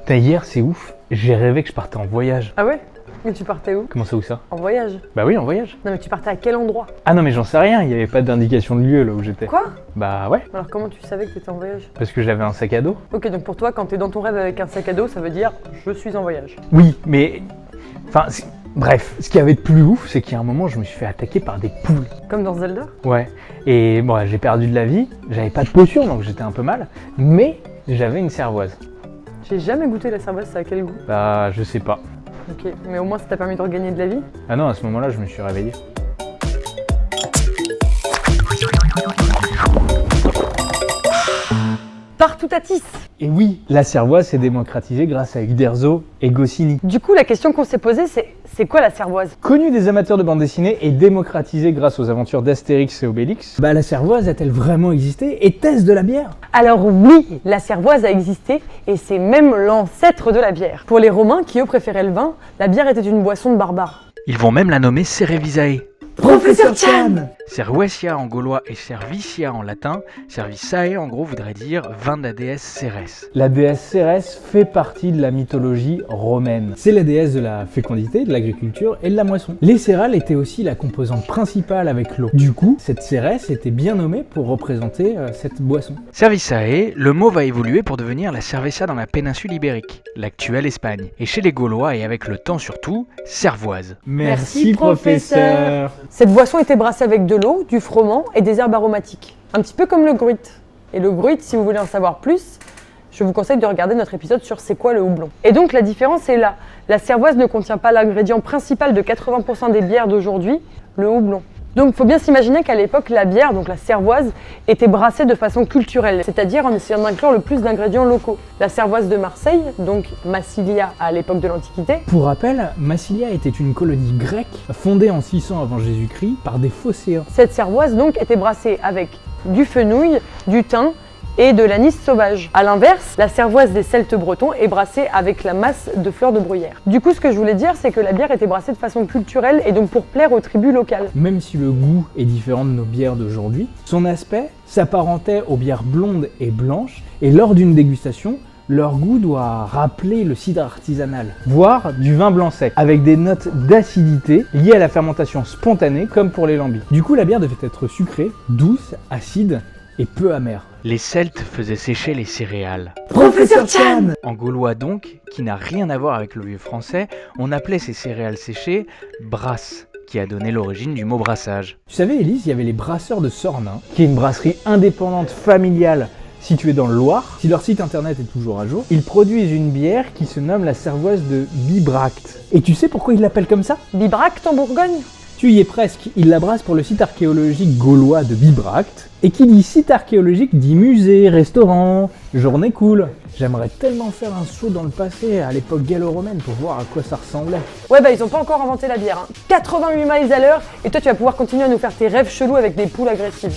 Hier, c'est ouf, j'ai rêvé que je partais en voyage. Ah ouais? Mais tu partais où? Comment ça, où ça? En voyage? Bah oui, en voyage. Non mais tu partais à quel endroit? Ah non, mais j'en sais rien, il n'y avait pas d'indication de lieu là où j'étais. Quoi? Bah ouais, Alors comment tu savais que t'étais en voyage? parce que j'avais un sac à dos. Ok, donc pour toi, quand t'es dans ton rêve avec un sac à dos, ça veut dire je suis en voyage. Oui, mais... Enfin, bref, ce qu'il y avait de plus ouf, c'est qu'il y a un moment, je me suis fait attaquer par des poules. Comme dans Zelda? Ouais, et bon, j'ai perdu de la vie, j'avais pas de potion, donc j'étais un peu mal, mais j'avais une cervoise. J'ai jamais goûté la cervoise, ça a quel goût? Bah, je sais pas. Ok, mais au moins ça t'a permis de regagner de la vie? Ah non, à ce moment-là, je me suis réveillé. Partout à Tis! Et oui, la cervoise s'est démocratisée grâce à Uderzo et Goscinny. Du coup, la question qu'on s'est posée, c'est quoi la cervoise? Connue des amateurs de bande dessinée et démocratisée grâce aux aventures d'Astérix et Obélix, la cervoise a-t-elle vraiment existé? Était-ce de la bière? Alors oui, la cervoise a existé et c'est même l'ancêtre de la bière. Pour les Romains, qui eux préféraient le vin, la bière était une boisson de barbares. Ils vont même la nommer Cerevisiae. Professeur Chan! Cervesia en gaulois et Servicia en latin. Serviciae en gros voudrait dire vin de la déesse Cérès. La déesse Cérès fait partie de la mythologie romaine. C'est la déesse de la fécondité, de l'agriculture et de la moisson. Les céréales étaient aussi la composante principale avec l'eau. Du coup, cette Cérès était bien nommée pour représenter cette boisson. Serviciae, le mot va évoluer pour devenir la cerveza dans la péninsule ibérique, l'actuelle Espagne. Et chez les Gaulois et avec le temps surtout, cervoise. Merci, professeur. Cette boisson était brassée avec de l'eau, du froment et des herbes aromatiques. Un petit peu comme le gruit. Et le gruit, si vous voulez en savoir plus, je vous conseille de regarder notre épisode sur c'est quoi le houblon. Et donc la différence est là. La cervoise ne contient pas l'ingrédient principal de 80% des bières d'aujourd'hui, le houblon. Donc il faut bien s'imaginer qu'à l'époque, la bière, donc la cervoise, était brassée de façon culturelle, c'est-à-dire en essayant d'inclure le plus d'ingrédients locaux. La cervoise de Marseille, donc Massilia à l'époque de l'Antiquité. Pour rappel, Massilia était une colonie grecque fondée en 600 avant Jésus-Christ par des phocéens. Cette cervoise donc était brassée avec du fenouil, du thym et de l'anis sauvage. A l'inverse, la cervoise des Celtes bretons est brassée avec la masse de fleurs de bruyère. Du coup, ce que je voulais dire, c'est que la bière était brassée de façon culturelle et donc pour plaire aux tribus locales. Même si le goût est différent de nos bières d'aujourd'hui, son aspect s'apparentait aux bières blondes et blanches, et lors d'une dégustation, leur goût doit rappeler le cidre artisanal, voire du vin blanc sec, avec des notes d'acidité liées à la fermentation spontanée comme pour les lambics. Du coup, la bière devait être sucrée, douce, acide et peu amère. Les Celtes faisaient sécher les céréales. Professeur Chan! En gaulois donc, qui n'a rien à voir avec le vieux français, on appelait ces céréales séchées brasse, qui a donné l'origine du mot brassage. Tu savais, Élise, il y avait les brasseurs de Sornin, qui est une brasserie indépendante familiale située dans le Loir. Si leur site internet est toujours à jour, ils produisent une bière qui se nomme la cervoise de Bibracte. Et tu sais pourquoi ils l'appellent comme ça? Bibracte en Bourgogne? Tu y es presque, ils la brassent pour le site archéologique gaulois de Bibracte. Et qui dit site archéologique dit musée, restaurant, journée cool. J'aimerais tellement faire un saut dans le passé, à l'époque gallo-romaine, pour voir à quoi ça ressemblait. Ouais bah ils ont pas encore inventé la bière, hein. 88 miles à l'heure et toi tu vas pouvoir continuer à nous faire tes rêves chelous avec des poules agressives.